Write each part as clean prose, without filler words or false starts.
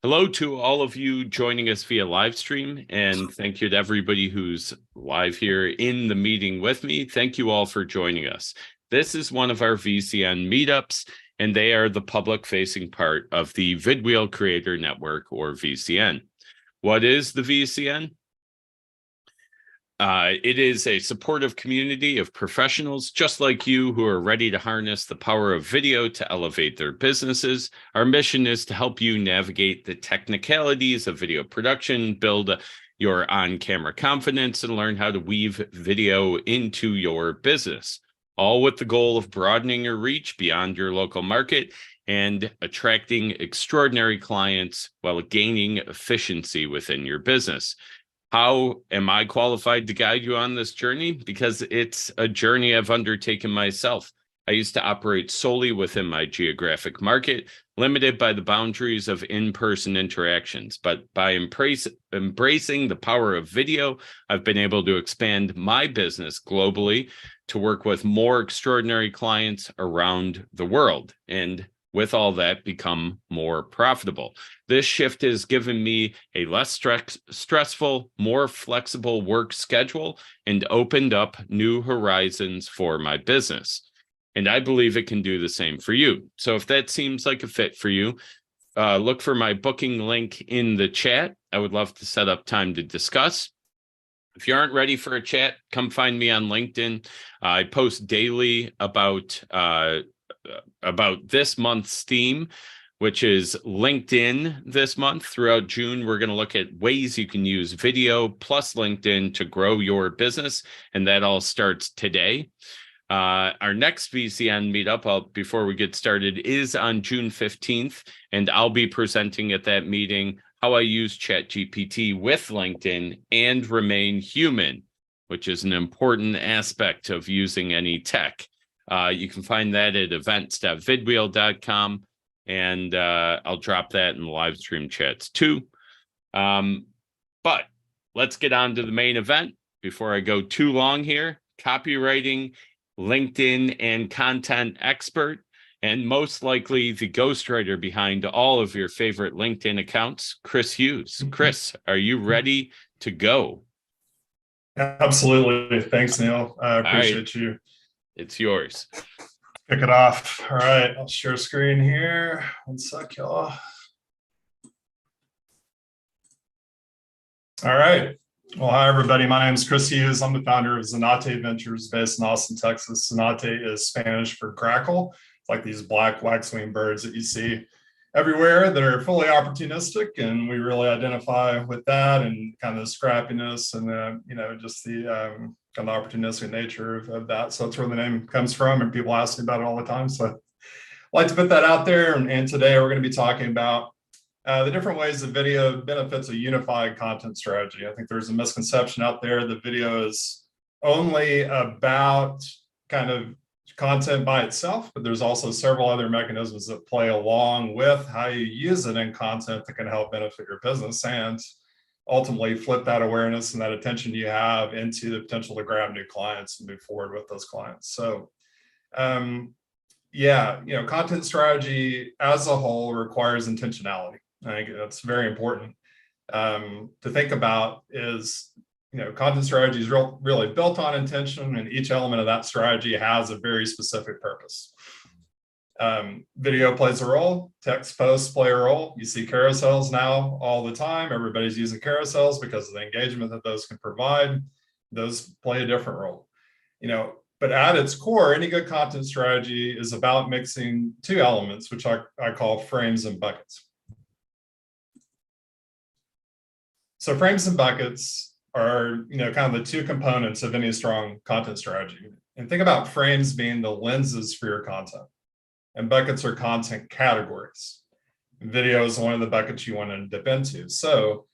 Hello to all of you joining us via live stream, and thank you to everybody who's live here in the meeting with me. Thank you all for joining us. This is one of our VCN meetups, and they are the public-facing part of the Vidwheel Creator Network, or VCN. What is the VCN? It is a supportive community of professionals just like you who are ready to harness the power of video to elevate their businesses. Our mission is to help you navigate the technicalities of video production, build your on-camera confidence, and learn how to weave video into your business, all with the goal of broadening your reach beyond your local market and attracting extraordinary clients while gaining efficiency within your business. How am I qualified to guide you on this journey? Because it's a journey I've undertaken myself. I used to operate solely within my geographic market, limited by the boundaries of in-person interactions. But by embracing the power of video, I've been able to expand my business globally to work with more extraordinary clients around the world. And with all that, become more profitable. This shift has given me a less stressful, more flexible work schedule and opened up new horizons for my business. And I believe it can do the same for you. So if that seems like a fit for you, look for my booking link in the chat. I would love to set up time to discuss. If you aren't ready for a chat, come find me on LinkedIn. I post daily about this month's theme, which is LinkedIn this month. Throughout June, we're going to look at ways you can use video plus LinkedIn to grow your business, and that all starts today. Our next VCN meetup, before we get started, is on June 15th, and I'll be presenting at that meeting how I use ChatGPT with LinkedIn and remain human, which is an important aspect of using any tech. You can find that at events.vidwheel.com, and I'll drop that in the live stream chats too. But let's get on to the main event before I go too long here. Copywriting, LinkedIn, and content expert, and most likely the ghostwriter behind all of your favorite LinkedIn accounts, Kris Hughes. Kris, are you ready to go? Absolutely. Thanks, Neil. I appreciate you. It's yours. Kick it off. All right, I'll share screen here. One sec, y'all. All right. Well, hi, everybody. My name is Kris Hughes. I'm the founder of Zanate Ventures based in Austin, Texas. Zanate is Spanish for grackle. It's like these black waxwing birds that you see everywhere that are fully opportunistic, and we really identify with that and kind of the scrappiness and just the kind of opportunistic nature of that. So that's where the name comes from, and people ask me about it all the time. So I like to put that out there. And today we're going to be talking about the different ways that video benefits a unified content strategy. I think there's a misconception out there that video is only about kind of content by itself, but there's also several other mechanisms that play along with how you use it in content that can help benefit your business and ultimately flip that awareness and that attention you have into the potential to grab new clients and move forward with those clients. So content strategy as a whole requires intentionality. I think that's very important to think about. Is content strategy is really built on intention, and each element of that strategy has a very specific purpose. Video plays a role, text posts play a role. You see carousels now all the time. Everybody's using carousels because of the engagement that those can provide. Those play a different role. But at its core, any good content strategy is about mixing two elements, which I call frames and buckets. So frames and buckets are, kind of the two components of any strong content strategy. And think about frames being the lenses for your content, and buckets are content categories. And video is one of the buckets you want to dip into. So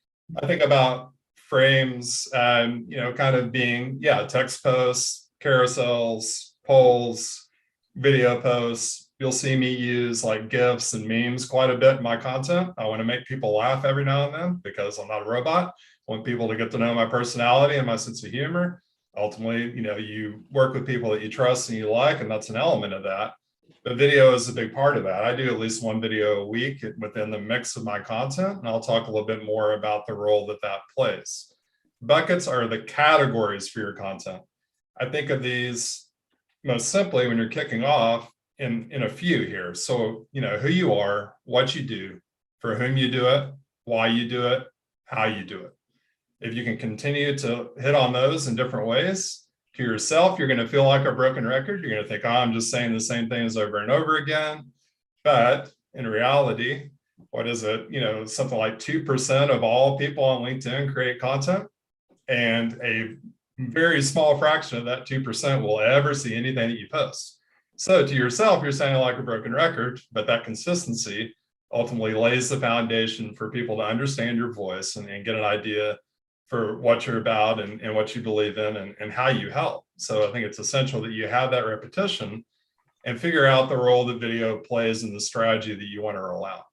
I think about frames, kind of being, text posts, carousels, polls, video posts. You'll see me use like GIFs and memes quite a bit in my content. I want to make people laugh every now and then because I'm not a robot. I want people to get to know my personality and my sense of humor. Ultimately, you work with people that you trust and you like, and that's an element of that. The video is a big part of that. I do at least one video a week within the mix of my content, and I'll talk a little bit more about the role that that plays. Buckets are the categories for your content. I think of these most simply when you're kicking off in a few here. So, who you are, what you do, for whom you do it, why you do it, how you do it. If you can continue to hit on those in different ways, to yourself, you're going to feel like a broken record. You're going to think, oh, I'm just saying the same things over and over again. But in reality, what is it? Something like 2% of all people on LinkedIn create content, and a very small fraction of that 2% will ever see anything that you post. So to yourself, you're sounding like a broken record, but that consistency ultimately lays the foundation for people to understand your voice and get an idea for what you're about and what you believe in and how you help. So I think it's essential that you have that repetition and figure out the role that video plays in the strategy that you want to roll out.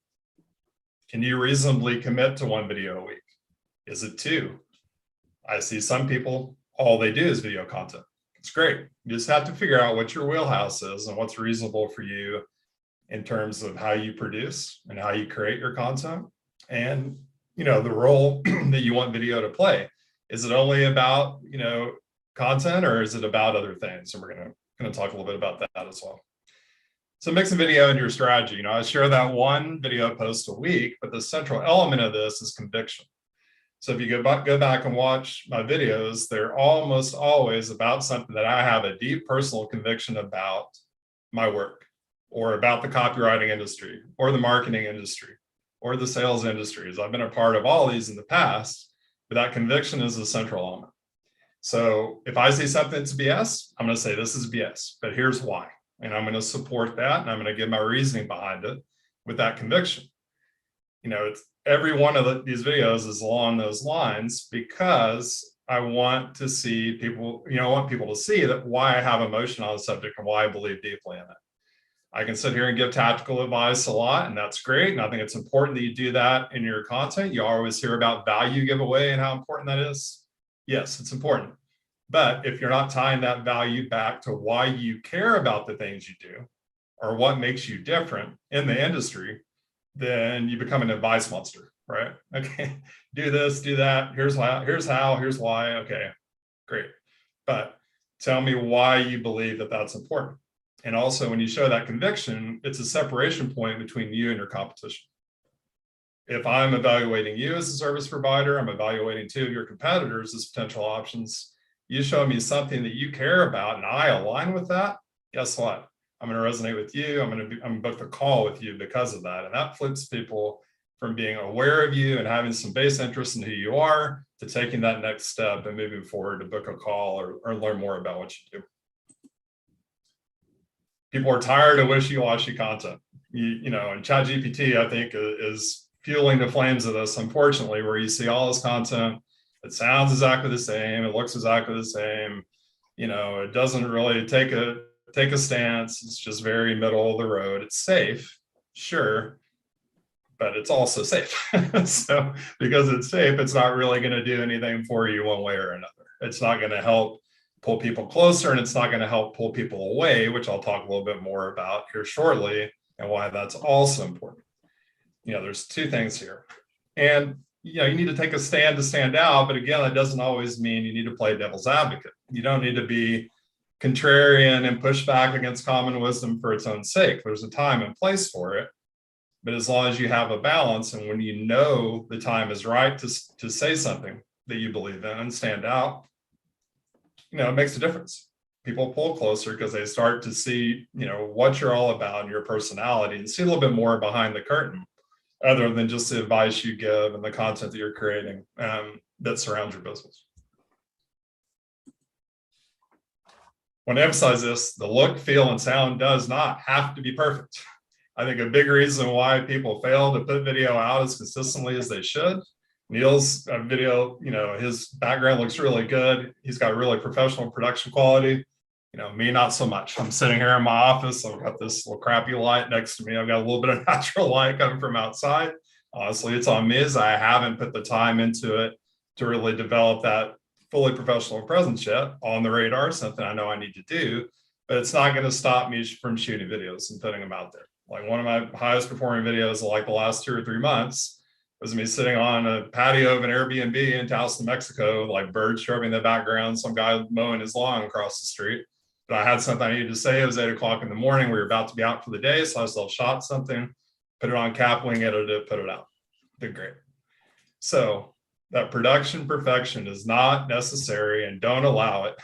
Can you reasonably commit to one video a week? Is it two? I see some people, all they do is video content. It's great. You just have to figure out what your wheelhouse is and what's reasonable for you in terms of how you produce and how you create your content. And the role that you want video to play. Is it only about, content, or is it about other things? And we're going to talk a little bit about that as well. So mixing video into your strategy. I share that one video post a week, but the central element of this is conviction. So if you go back and watch my videos, they're almost always about something that I have a deep personal conviction about my work, or about the copywriting industry, or the marketing industry, or the sales industries. I've been a part of all these in the past, but that conviction is a central element. So if I see something that's BS, I'm going to say this is BS, but here's why. And I'm going to support that, and I'm going to give my reasoning behind it with that conviction. It's every one of these videos is along those lines, because I want to see people, I want people to see that why I have emotion on the subject and why I believe deeply in it. I can sit here and give tactical advice a lot, and that's great. And I think it's important that you do that in your content. You always hear about value giveaway and how important that is. Yes, it's important. But if you're not tying that value back to why you care about the things you do, or what makes you different in the industry, then you become an advice monster, right? Okay, do this, do that. Here's how, here's why. Okay, great. But tell me why you believe that that's important. And also, when you show that conviction, it's a separation point between you and your competition. If I'm evaluating you as a service provider, I'm evaluating two of your competitors as potential options. You show me something that you care about and I align with that, guess what? I'm going to resonate with you. I'm going to book the call with you because of that. And that flips people from being aware of you and having some base interest in who you are to taking that next step and moving forward to book a call or learn more about what you do. People are tired of wishy-washy content. And ChatGPT, I think, is fueling the flames of this, unfortunately, where you see all this content. It sounds exactly the same. It looks exactly the same. It doesn't really take a stance. It's just very middle of the road. It's safe, sure, but it's also safe. So because it's safe, it's not really going to do anything for you one way or another. It's not going to help pull people closer, and it's not going to help pull people away, which I'll talk a little bit more about here shortly, and why that's also important. There's two things here. And you need to take a stand to stand out, but again, that doesn't always mean you need to play devil's advocate. You don't need to be contrarian and push back against common wisdom for its own sake. There's a time and place for it, but as long as you have a balance, and when the time is right to say something that you believe in and stand out, it makes a difference. People pull closer because they start to see, what you're all about and your personality, and see a little bit more behind the curtain, other than just the advice you give and the content that you're creating that surrounds your business. I want to emphasize this: the look, feel, and sound does not have to be perfect. I think a big reason why people fail to put video out as consistently as they should. Neil's video, his background looks really good. He's got really professional production quality. Me, not so much. I'm sitting here in my office. I've got this little crappy light next to me. I've got a little bit of natural light coming from outside. Honestly, it's on me, as I haven't put the time into it to really develop that fully professional presence yet. On the radar, something I know I need to do. but it's not going to stop me from shooting videos and putting them out there. Like one of my highest performing videos of like the last 2 or 3 months was me sitting on a patio of an Airbnb in Taos, New Mexico, like birds chirping in the background, some guy mowing his lawn across the street. But I had something I needed to say. It was 8 o'clock in the morning. We were about to be out for the day. So I still shot something, put it on Capwing, edited it, put it out. Did great. So that production perfection is not necessary, and don't allow it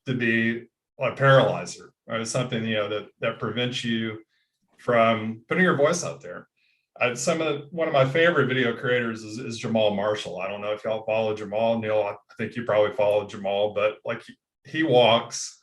to be a paralyzer, right? It's something, that prevents you from putting your voice out there. One of my favorite video creators is Jamal Marshall. I don't know if y'all follow Jamal. Neil, I think you probably follow Jamal, but like he walks,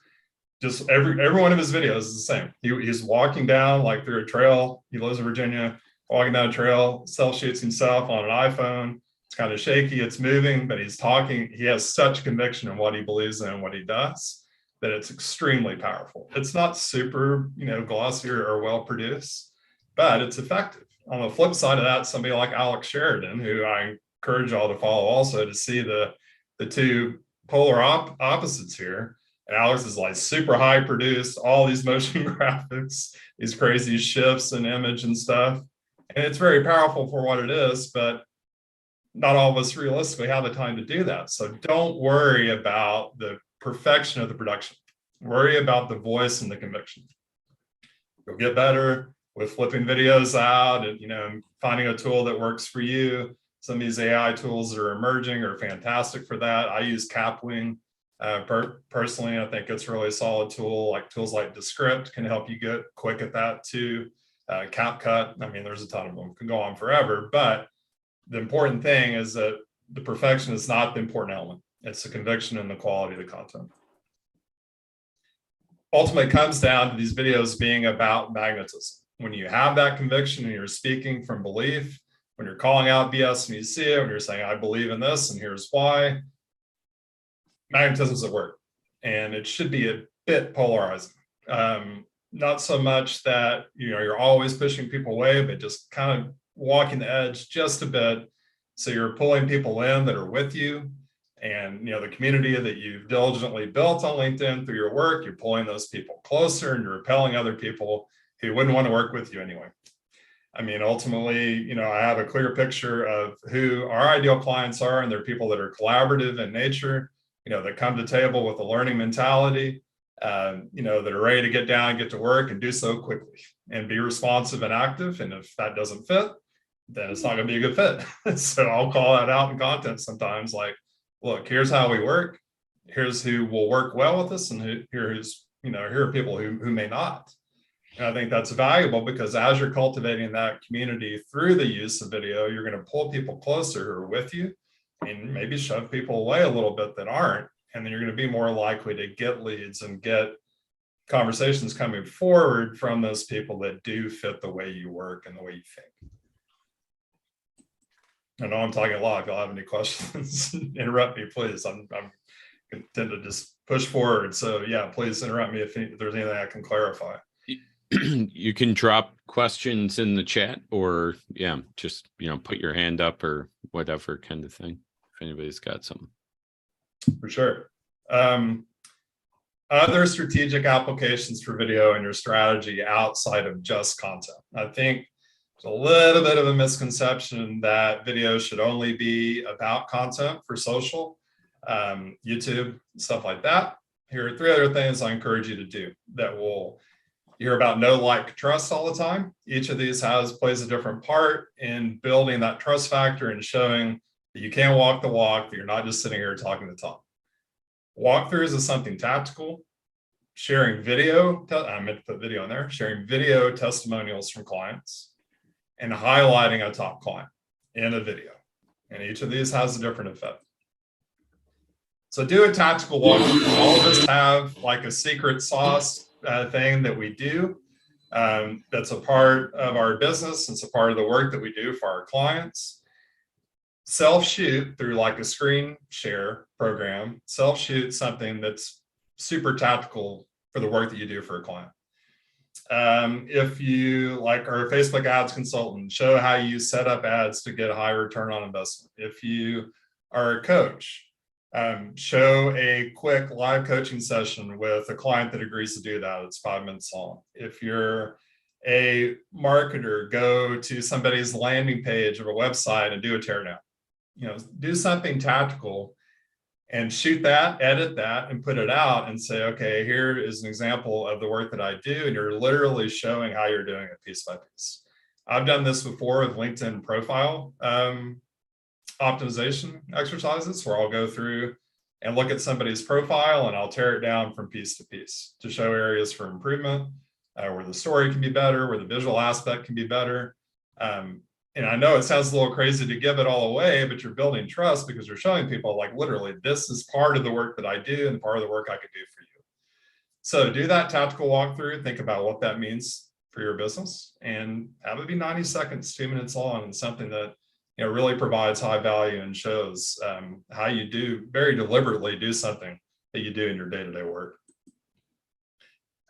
just every one of his videos is the same. He's walking down like through a trail. He lives in Virginia, walking down a trail, self-shoots himself on an iPhone. It's kind of shaky, it's moving, but he's talking. He has such conviction in what he believes in and what he does that it's extremely powerful. It's not super, glossy or well produced, but it's effective. On the flip side of that, somebody like Alex Sheridan, who I encourage y'all to follow also to see the two polar opposites here. And Alex is like super high produced, all these motion graphics, these crazy shifts in image and stuff. And it's very powerful for what it is, but not all of us realistically have the time to do that. So don't worry about the perfection of the production. Worry about the voice and the conviction. You'll get better with flipping videos out and finding a tool that works for you. Some of these AI tools that are emerging are fantastic for that. I use Capwing personally. I think it's a really solid tool. Like tools like Descript can help you get quick at that too. CapCut, I mean, there's a ton of them, can go on forever, but the important thing is that the perfection is not the important element. It's the conviction and the quality of the content. Ultimately, it comes down to these videos being about magnetism. When you have that conviction and you're speaking from belief, when you're calling out BS and you see it, when you're saying, I believe in this and here's why, magnetism's at work. And it should be a bit polarizing. Not so much that you're always pushing people away, but just kind of walking the edge just a bit. So you're pulling people in that are with you. And the community that you've diligently built on LinkedIn through your work, you're pulling those people closer and you're repelling other people who wouldn't want to work with you anyway. I mean, ultimately, I have a clear picture of who our ideal clients are, and they're people that are collaborative in nature, that come to the table with a learning mentality, that are ready to get down and get to work and do so quickly and be responsive and active. And if that doesn't fit, then it's not going to be a good fit. So I'll call that out in content sometimes, like, look, here's how we work. Here's who will work well with us, and here are people who may not. And I think that's valuable because as you're cultivating that community through the use of video, you're going to pull people closer who are with you and maybe shove people away a little bit that aren't. And then you're going to be more likely to get leads and get conversations coming forward from those people that do fit the way you work and the way you think. I know I'm talking a lot. If y'all have any questions, interrupt me, please. I'm tend to just push forward. So yeah, please interrupt me if there's anything I can clarify. You can drop questions in the chat, or just put your hand up or whatever kind of thing if anybody's got something. For sure. Other strategic applications for video and your strategy outside of just content. I think there's a little bit of a misconception that video should only be about content for social, YouTube, stuff like that. Here are 3 other things I encourage you to do that will. You hear about know, like, trust all the time. Each of these plays a different part in building that trust factor and showing that you can walk the walk, that you're not just sitting here talking the talk. Walkthroughs is something tactical. Sharing video, I meant to put video in there, sharing video testimonials from clients and highlighting a top client in a video. And each of these has a different effect. So do a tactical walkthrough. All of us have like a secret sauce thing that we do that's a part of our business. It's a part of the work that we do for our clients. Self-shoot through like a screen share program. Self-shoot something that's super tactical for the work that you do for a client. If you are a Facebook ads consultant, show how you set up ads to get a high return on investment. If you are a coach, Show a quick live coaching session with a client that agrees to do that. It's 5 minutes long. If you're a marketer, go to somebody's landing page of a website and do a teardown. Do something tactical and shoot that, edit that, and put it out and say, okay, here is an example of the work that I do. And you're literally showing how you're doing it piece by piece. I've done this before with LinkedIn profile optimization exercises, where I'll go through and look at somebody's profile and I'll tear it down from piece to piece to show areas for improvement, where the story can be better, where the visual aspect can be better. And I know it sounds a little crazy to give it all away, but you're building trust because you're showing people, like, literally, this is part of the work that I do and part of the work I could do for you. So do that tactical walkthrough, think about what that means for your business, and have it be 90 seconds, 2 minutes long, and something that really provides high value and shows how you do very deliberately do something that you do in your day-to-day work.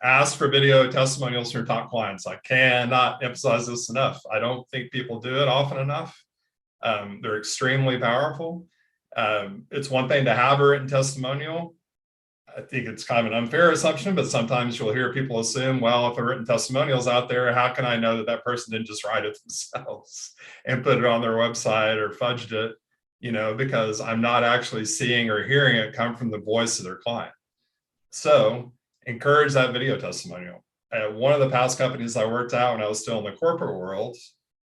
Ask for video testimonials from your top clients. I cannot emphasize this enough. I don't think people do it often enough. They're extremely powerful. It's one thing to have a written testimonial. I think it's kind of an unfair assumption, but sometimes you'll hear people assume, well, if a written testimonial is out there, how can I know that that person didn't just write it themselves and put it on their website or fudged it, because I'm not actually seeing or hearing it come from the voice of their client. So encourage that video testimonial. At one of the past companies I worked at when I was still in the corporate world,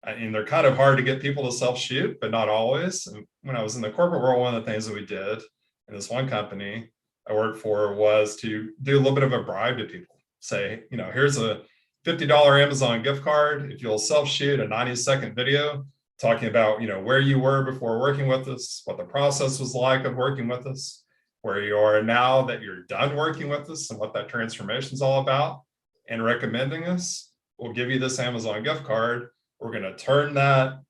and they're kind of hard to get people to self-shoot, but not always. And when I was in the corporate world, one of the things that we did in this one company I worked for was to do a little bit of a bribe to people. Say, here's a $50 Amazon gift card. If you'll self-shoot a 90-second video talking about, where you were before working with us, what the process was like of working with us, where you are now that you're done working with us, and what that transformation is all about, and recommending us, we'll give you this Amazon gift card. We're going to turn that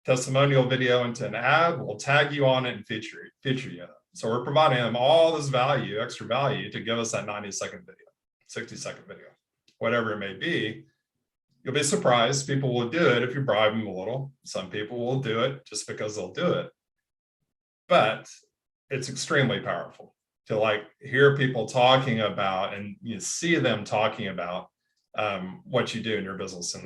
testimonial video into an ad. We'll tag you on it and feature you in it. So we're providing them all this value, extra value, to give us that 90-second video, 60-second video, whatever it may be. You'll be surprised. People will do it if you bribe them a little. Some people will do it just because they'll do it. But it's extremely powerful to hear people talking about, and you see them talking about what you do in your business and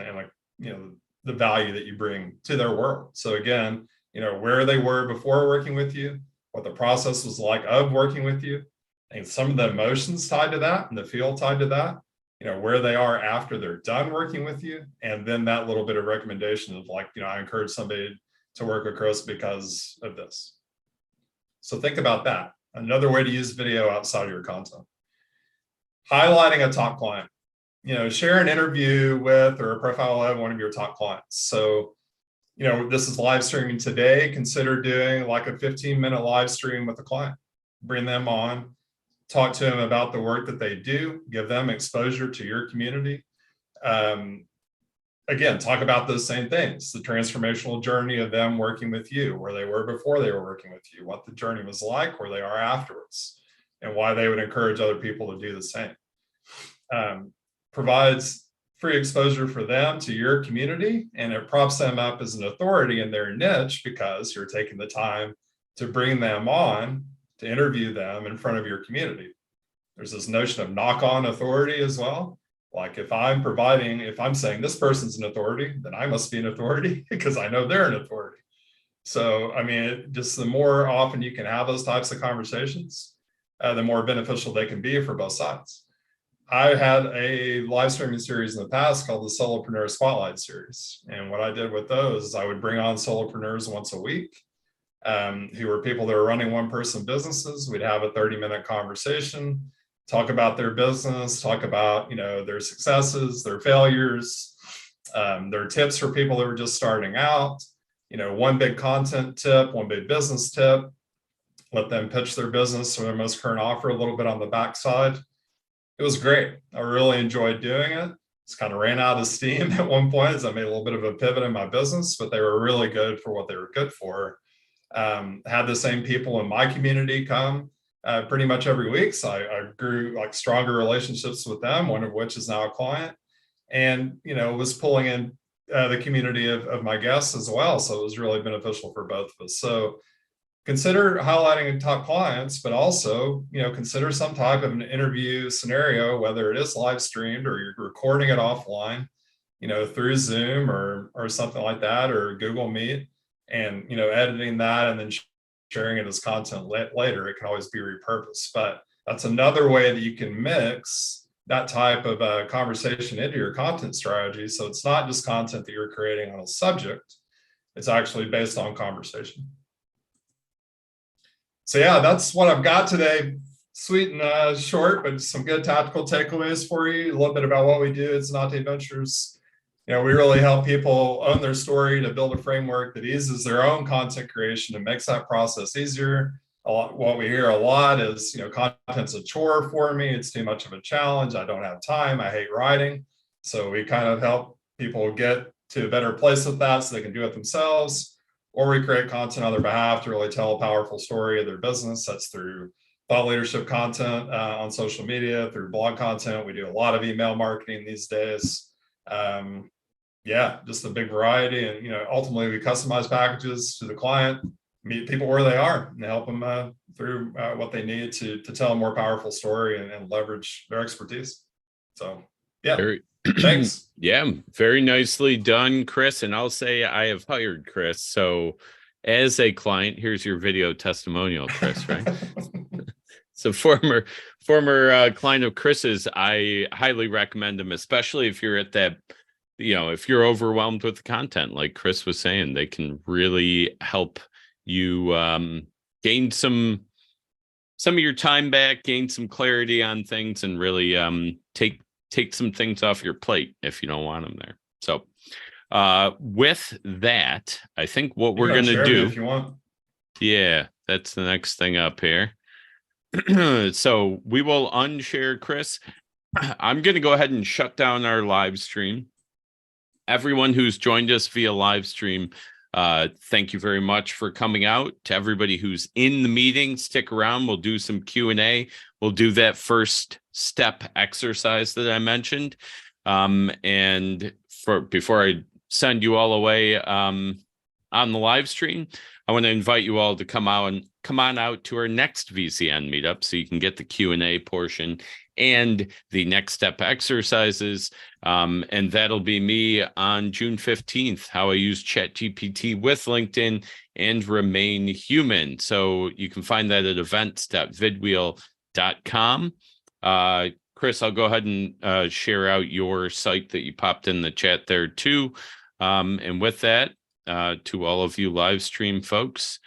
the value that you bring to their world. So again, where they were before working with you, what the process was like of working with you, and some of the emotions tied to that and the feel tied to that, where they are after they're done working with you. And then that little bit of recommendation of I encourage somebody to work with Kris because of this. So think about that. Another way to use video outside of your content. Highlighting a top client. Share an interview with or a profile of one of your top clients. So, this is live streaming today. Consider doing like a 15-minute live stream with a client. Bring them on, talk to them about the work that they do, give them exposure to your community. Again, talk about those same things, the transformational journey of them working with you, where they were before they were working with you, what the journey was like, where they are afterwards, and why they would encourage other people to do the same. Provides free exposure for them to your community, and it props them up as an authority in their niche because you're taking the time to bring them on to interview them in front of your community. There's this notion of knock-on authority as well. Like if I'm saying this person's an authority, then I must be an authority because I know they're an authority. So, just the more often you can have those types of conversations, the more beneficial they can be for both sides. I had a live streaming series in the past called the Solopreneur Spotlight Series. And what I did with those is I would bring on solopreneurs once a week, who were people that are running one-person businesses. We'd have a 30-minute conversation, talk about their business, talk about, their successes, their failures, their tips for people that were just starting out, one big content tip, one big business tip, let them pitch their business or their most current offer a little bit on the backside. It was great. I really enjoyed doing it. Just kind of ran out of steam at one point as I made a little bit of a pivot in my business, but they were really good for what they were good for. Had the same people in my community come pretty much every week. So I grew stronger relationships with them, one of which is now a client, and, was pulling in the community of my guests as well. So it was really beneficial for both of us. So consider highlighting top clients, but also, consider some type of an interview scenario, whether it is live streamed or you're recording it offline, through Zoom or something like that, or Google Meet, and, editing that and then sharing it as content later. It can always be repurposed, but that's another way that you can mix that type of conversation into your content strategy. So it's not just content that you're creating on a subject, it's actually based on conversation. So yeah, that's what I've got today. Sweet and short, but some good tactical takeaways for you. A little bit about what we do at Zanate Ventures. We really help people own their story to build a framework that eases their own content creation and makes that process easier. What we hear a lot is, content's a chore for me. It's too much of a challenge. I don't have time. I hate writing. So we kind of help people get to a better place with that so they can do it themselves. Or we create content on their behalf to really tell a powerful story of their business. That's through thought leadership content on social media, through blog content. We do a lot of email marketing these days. Yeah, just a big variety. And, ultimately we customize packages to the client, meet people where they are and help them through what they need to tell a more powerful story and leverage their expertise. So, yeah. Thanks. Yeah, very nicely done, Kris. And I'll say I have hired Kris. So as a client, here's your video testimonial, Kris, right? So former client of Kris's, I highly recommend him, especially if you're at that, if you're overwhelmed with the content, like Kris was saying, they can really help you gain some of your time back, gain some clarity on things, and really take some things off your plate if you don't want them there. So with that, I think what we're going to do, if you want. Yeah, that's the next thing up here. So we will unshare Kris. I'm going to go ahead and shut down our live stream. Everyone who's joined us via live stream, thank you very much for coming out. To everybody who's in the meeting, stick around. We'll do some Q&A. We'll do that first step exercise that I mentioned. And before I send you all away on the live stream, I want to invite you all to come on out to our next VCN meetup so you can get the Q&A portion and the next step exercises. And that'll be me on June 15th, how I use ChatGPT with LinkedIn and remain human. So you can find that at events.vidwheel.com. Kris, I'll go ahead and share out your site that you popped in the chat there too. And with that, to all of you live stream folks,